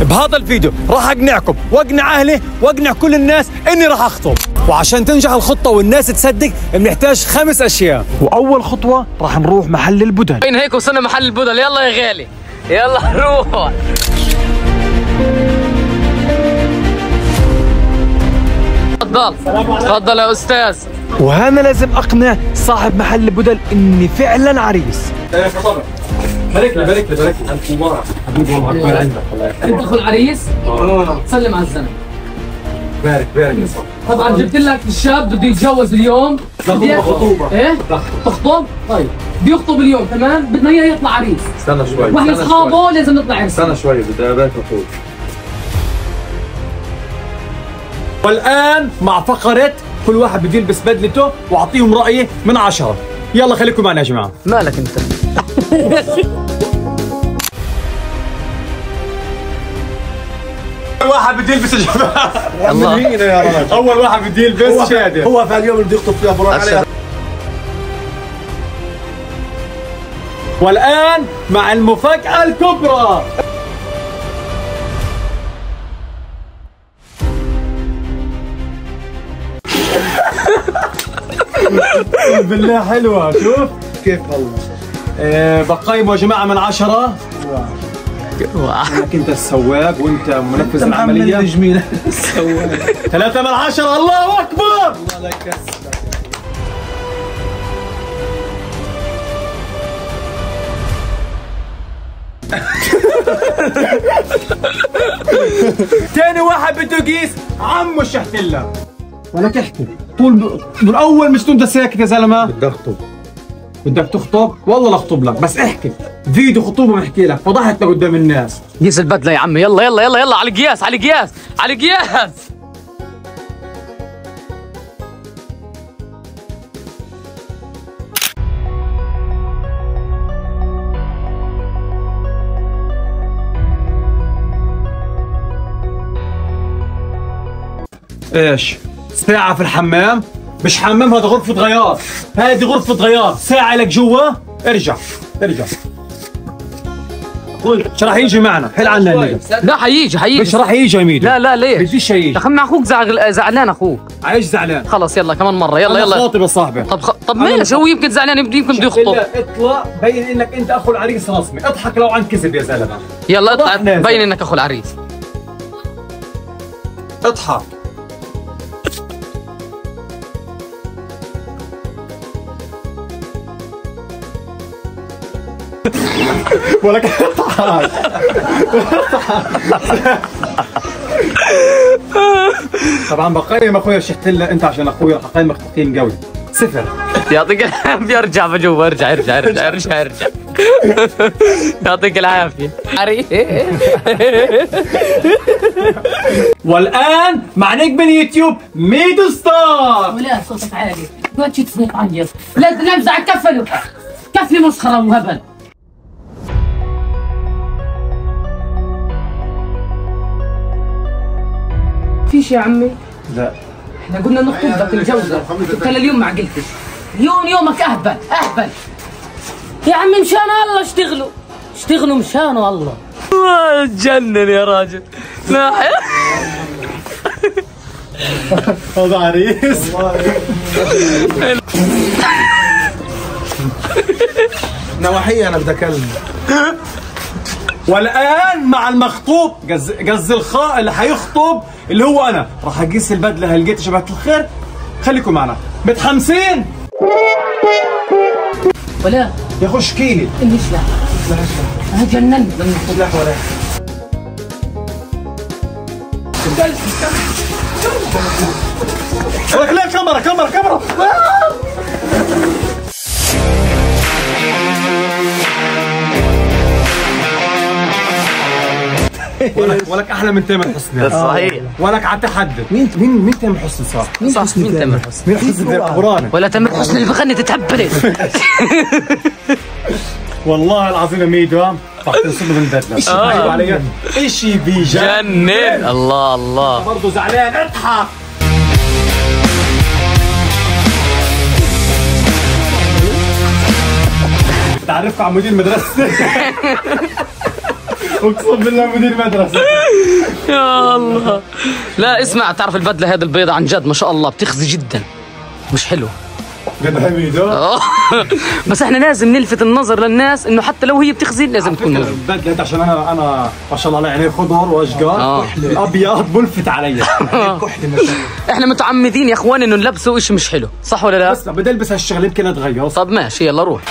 بهذا الفيديو راح اقنعكم واقنع اهلي واقنع كل الناس اني راح اخطب. وعشان تنجح الخطه والناس تصدق بنحتاج 5 اشياء. واول خطوه راح نروح محل البدل. وين هيك وصلنا محل البدل. يلا يا غالي يلا نروح. تفضل تفضل يا استاذ. وهنا لازم اقنع صاحب محل البدل اني فعلا عريس. بارك لي بارك لي بارك لي. ألف مبارك حبيبي والله أكبر عندك. انت اخو العريس؟ سلم على الزلمه. بارك بارك يا صاحبي. طبعا جبت لك الشاب بده يتجوز اليوم. خطوبة. ايه؟ تخطب؟ طيب بده يخطب اليوم تمام؟ بدنا اياه يطلع عريس. استنى شوي. واحنا اصحابه لازم نطلع عريس. استنى شوي بدي أبارك أخوك. والان مع فقره كل واحد بده يلبس بدلته واعطيهم رايي من 10. يلا خليكم معنا يا جماعه. مالك انت؟ اول واحد بده يلبس الجماعه. الله. مين يا رجل؟ اول واحد بده يلبس شادر. هو في اليوم اللي بده يخطب فيها براك عليها. والان مع المفاجاه الكبرى. بالله حلوه. شوف كيف والله. بقيمه يا جماعه من 10. انك انت السواق وانت منفذ العمليه. جميل السواق. 3 من 10. الله اكبر. الله لا يكسبك. ثاني واحد بده يقيس عمو الشحتله. ولك احكي طول من اول مش انت ساكت يا زلمه. بدي أخطب. بدك تخطب؟ والله لا اخطب لك، بس احكي فيديو خطوبه بحكي لك فضحت قدام الناس. قيس البدله يا عمي. يلا يلا يلا يلا على القياس على القياس على القياس. ايش؟ ساعة في الحمام؟ مش حمام، هذا غرفة غيار. هذه غرفة غيار، ساعة لك جوا. ارجع ارجع. اخوي مش راح يجي معنا، حل عنا النجم. لا حيجي مش راح يجي يا ميدو. لا لا ليش؟ بديش يجي. يا اخي مع اخوك زعلان اخوك. عايش زعلان. خلص يلا كمان مرة. يلا أنا يلا. خاطب يا صاحبي. طب مالك هو يمكن زعلان يمكن بده يخطب. اطلع بين انك انت اخو العريس رسمي، اضحك لو عن كذب يا زلمة. يلا اطلع بين انك اخو العريس. اضحك. ولك اضحك. طبعا بقيم اخويا الشحتله انت عشان اخويا راح اقيمك تقييم قوي 0. يعطيك العافية. ارجع بجوا ارجع ارجع ارجع ارجع ارجع. يعطيك العافية. والان مع نجم اليوتيوب ميدو ستار. ولا صوتك عالي. ما تجي تصوت عيط. لا امزع كفله. كفلي مسخرة وهبل. فيش يا عمي؟ لا احنا قلنا نخطب لك الجوزة. انت لليوم ما عقلتش. اليوم يومك اهبل اهبل. يا عمي مشان الله اشتغلوا. اشتغلوا مشان الله. تجنن يا راجل. لا هذا عريس. نواحية أنا بدي أكلم. والان مع المخطوب قصدي الخاء اللي حيخطب اللي هو انا راح اقيس البدله. هل لقيت يا جماعه الخير؟ خليكم معنا. متحمسين؟ ولا يا اخو اشكيلي. ليش لا؟ انا جننت. لا ولا. ولك لا كاميرا كاميرا كاميرا. ولك احلى من تامر حسني. صحيح. ولك على تحدي. مين تامر حسني صح؟ صح. مين تامر حسني؟ مين حسني قراني؟ ولا تامر حسني اللي بغني تتهبلت. والله العظيم يا ميدو راح تنصب من البدله. علي اشي بيجنن. الله الله. برضه زعلان. اضحك. تعرفك على مدير مدرسة. اقسم بالله مدير مدرسه. يا الله. لا اسمع، تعرف البدله هذه البيضة عن جد ما شاء الله بتخزي جدا، مش حلو. قد حميده. بس احنا لازم نلفت النظر للناس انه حتى لو هي بتخزي لازم تكون موجوده. البدله انت عشان انا ما شاء الله عليه خضر واشجار الابيض ملفت علي. احنا متعمدين يا اخوان انه نلبسوا شيء مش حلو، صح ولا لا؟ بس بدي البس هالشغله يمكن اتغير. طب ماشي يلا روح.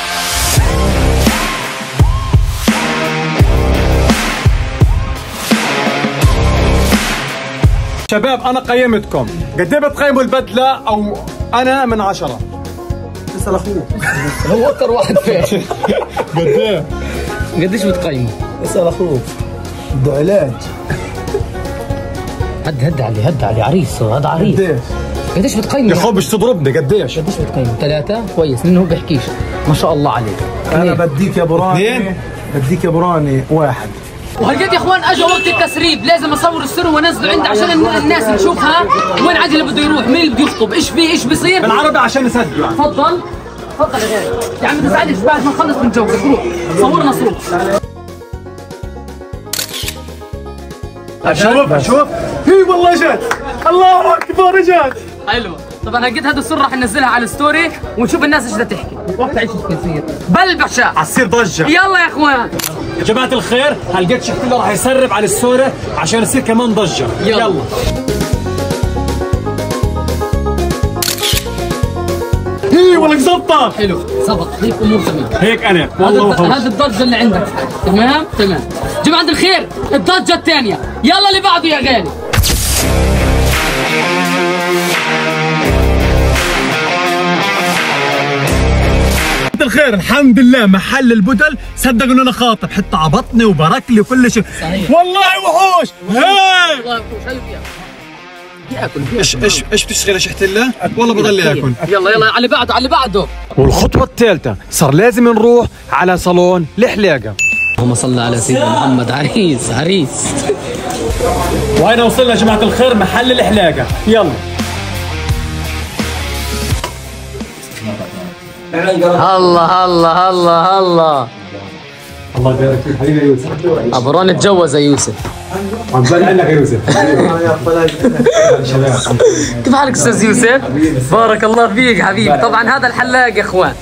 شباب انا قيمتكم، قد ايه بتقيموا البدله؟ او انا من 10. اسال اخوك. هو اكثر واحد فيه. قد ايه؟ قديش بتقيمه؟ اسال اخوك. بده علاج. هد علي عريس، هذا عريس. قديش بتقيمه؟ يا اخو مش تضربني. قديش بتقيمه؟ 3 كويس لانه بيحكيش. ما شاء الله عليك. انا بديك يا براني، بديك يا براني 1. وهلقيت يا اخوان اجى وقت التسريب، لازم اصور السر وانزله عندي عشان الناس نشوفها وين عادل اللي بده يروح، مين اللي بده يخطب، ايش فيه، ايش بيصير بالعربي عشان نسجل. تفضل يا غالي. يا عم تزعلش بعد ما نخلص بنجوزك، روح صورنا صوره. شوف هي والله جت. الله اكبر جت. حلوه. طبعا هلقيت هذا السر راح ننزلها على الستوري ونشوف الناس ايش بدها تحكي. وقت عيش كثير بلبشه حتصير ضجه. يلا يا اخوان. يا جماعه الخير هلقيت شيخ كله راح يسرب على الستوري عشان يصير كمان ضجه. يلا. هي والله زبطه. حلو زبط، هيك امور تمام. هيك انا والله هذا الضجه اللي عندك. تمام. جماعه الخير الضجه الثانيه، يلا اللي بعده يا غالي. الخير الحمد لله محل البدل صدق انه انا خاطب، حتى عبطني وبارك لي وكل شيء. والله وحوش. والله وحوش. ايش بتشتغل يا شحت الله؟ والله بضل اكل. يلا على اللي بعده. والخطوه الثالثه صار لازم نروح على صالون الحلاقه. اللهم صل على سيدنا محمد. عريس. وهنا وصلنا يا جماعه الخير محل الحلاقه. يلا. الله الله يبارك فيك حبيبي يوسف. ابران اتجوز يا يوسف. عقبال عنك يا يوسف. كيف حالك استاذ يوسف؟ بارك الله فيك حبيبي. طبعا هذا الحلاق يا اخوان.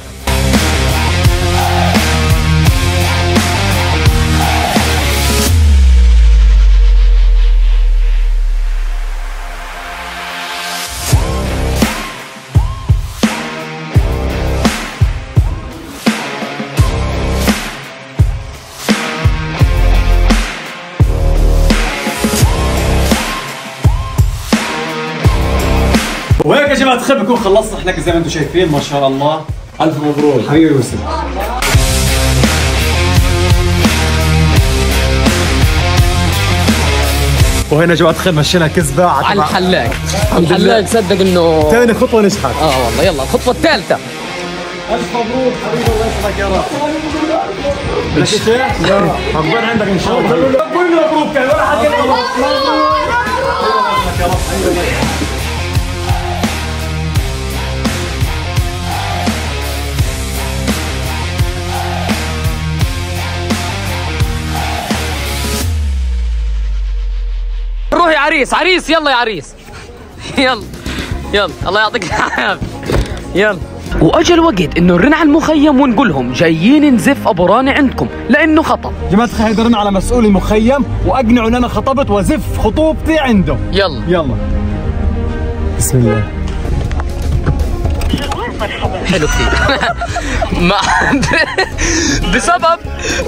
وهيك يا جماعه الخير بكون خلصنا حلقه زي ما انتم شايفين. ما شاء الله الف مبروك حبيبي يوسف. وهنا يا جماعه الخير مشينا كذبه على الحلاق. صدق انه ثاني خطوه نجحت. والله. يلا الخطوه الثالثه. الف مبروك حبيبي الله يسعدك يا رب. لك شيء؟ عقبال عندك ان شاء الله. كل مبروك ولا حد يا رب. روح يا عريس. يلا يا عريس. يلا الله يعطيك العافيه. يلا. واجى الوقت انه نرن على المخيم ونقول لهم جايين نزف ابو راني عندكم لانه خطب. جماعه الخير درنا على مسؤول المخيم واقنعوا ان انا خطبت وازف خطوبتي عنده. يلا بسم الله. حلو كثير.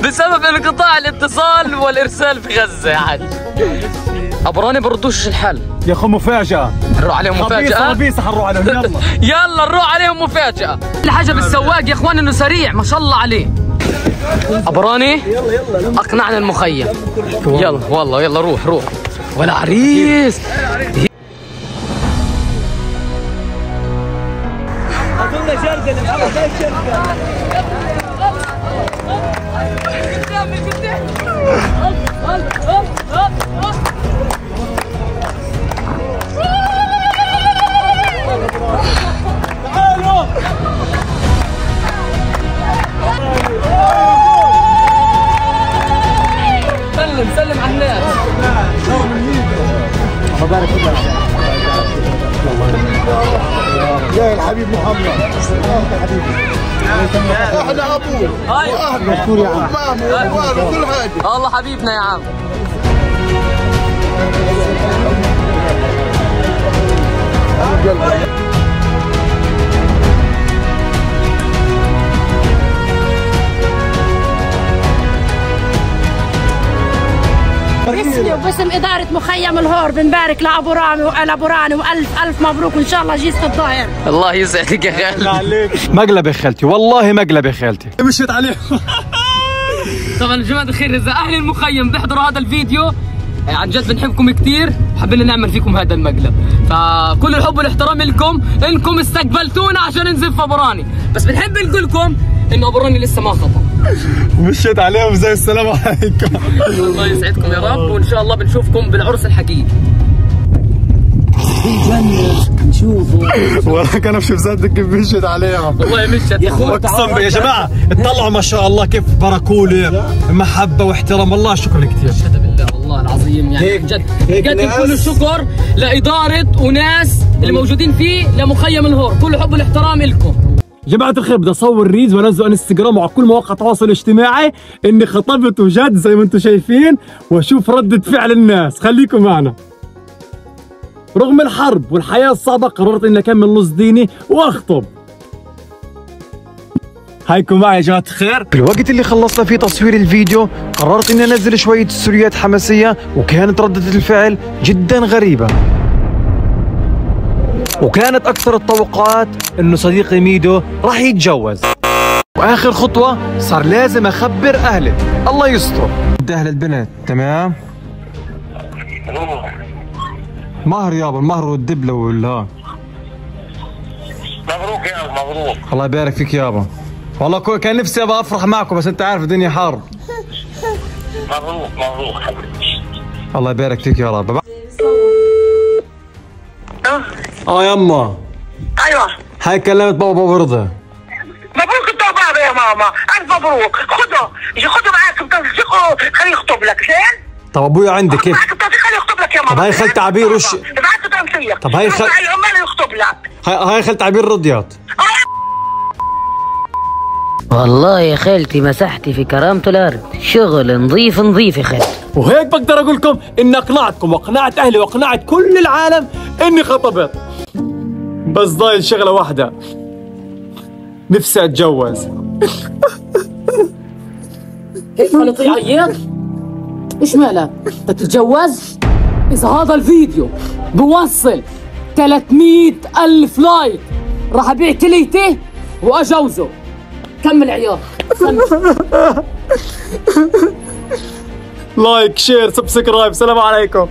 بسبب انقطاع الاتصال والارسال في غزه يا حاج. ابو راني بردوش الحل يا اخو. مفاجأة. نروح عليهم مفاجأة. خبيصة حنروح عليهم. يلا نروح عليهم مفاجأة. الحاجة بالسواق يا اخوان انه سريع ما شاء الله عليه. ابو راني يلا اقنعنا المخيم. يلا والله يلا روح ولا عريس. يا الحبيب محمد حبيبي احنا ابوه واهله مشكور يا عم وامه وكل حاجه. والله حبيبنا يا عم. باسمي وباسم إدارة مخيم الهور بنبارك لأبو رامي وأبو راني وألف ألف مبروك وإن شاء الله جيزة الظاهر. الله يسعدك يا خالتي. مقلبة خالتي والله مقلبة خالتي. مشيت عليه. طبعا يا جماعة الخير إذا أهل المخيم بيحضروا هذا الفيديو عن جد بنحبكم كثير وحابين نعمل فيكم هذا المقلب، فكل الحب والاحترام لكم انكم استقبلتونا عشان ننزل في ابو راني، بس بنحب نقول لكم انه ابو راني لسه ما خطب. مشيت عليهم زي السلام عليكم. الله يسعدكم يا رب وان شاء الله بنشوفكم بالعرس الحقيقي. في جنة نشوفه. وراك انا مش مصدق كيف مشيت عليهم. والله مشت يا اخوي. اقسم يا جماعه اطلعوا ما شاء الله كيف باركولي محبه واحترام، والله شكرا كثير. اشهد بالله والله العظيم يعني جد قدم كل الشكر لاداره وناس اللي موجودين فيه لمخيم الهور، كل حب والاحترام لكم. جماعة الخير بدي اصور ريلز وانزله انستغرام وعلى كل مواقع التواصل الاجتماعي اني خطبت وجد زي ما انتم شايفين، واشوف ردة فعل الناس، خليكم معنا. رغم الحرب والحياة الصعبة قررت اني اكمل نص ديني واخطب. هايكم معي يا جماعة الخير. في الوقت اللي خلصنا فيه تصوير الفيديو قررت اني انزل شوية ستوريات حماسية، وكانت ردة الفعل جدا غريبة. وكانت اكثر التوقعات انه صديقي ميدو راح يتجوز، واخر خطوة صار لازم اخبر اهلي. الله يستر. اهل البنت تمام؟ مهر يابا، المهر والدبلة ولا. مبروك يا مبروك. الله يبارك فيك يابا. والله كان نفسي ابغى افرح معكم بس انت عارف الدنيا حر. مبروك مبروك حبيبي. الله يبارك فيك يا رب. يما. ايوه. هاي كلمت بابا برضه. مبروك انت بابا يا ماما، الف مبروك. خده معاك خليه يخطب لك زين؟ طب ابويا عندي كيف؟ معاك خليه يخطب لك يا ماما. طب هاي خالة عبير وش؟ ابعت له تمثيل. طب هاي العمال يخطب لك. هاي خالة عبير رضيات. والله يا خالتي مسحتي في كرامة الأرض، شغل نظيف نظيف يا خالتي. وهيك بقدر اقول لكم اني اقنعتكم واقنعت اهلي واقنعت كل العالم اني خطبت. بس ضايل شغله واحده، نفسي اتجوز. ايش خليط عيط؟ ايش مالك؟ انت تتجوز؟ اذا هذا الفيديو بوصل 300,000 لايك راح ابيع كليته واجوزه. كمل عياط. لايك شير سبسكرايب. سلام عليكم.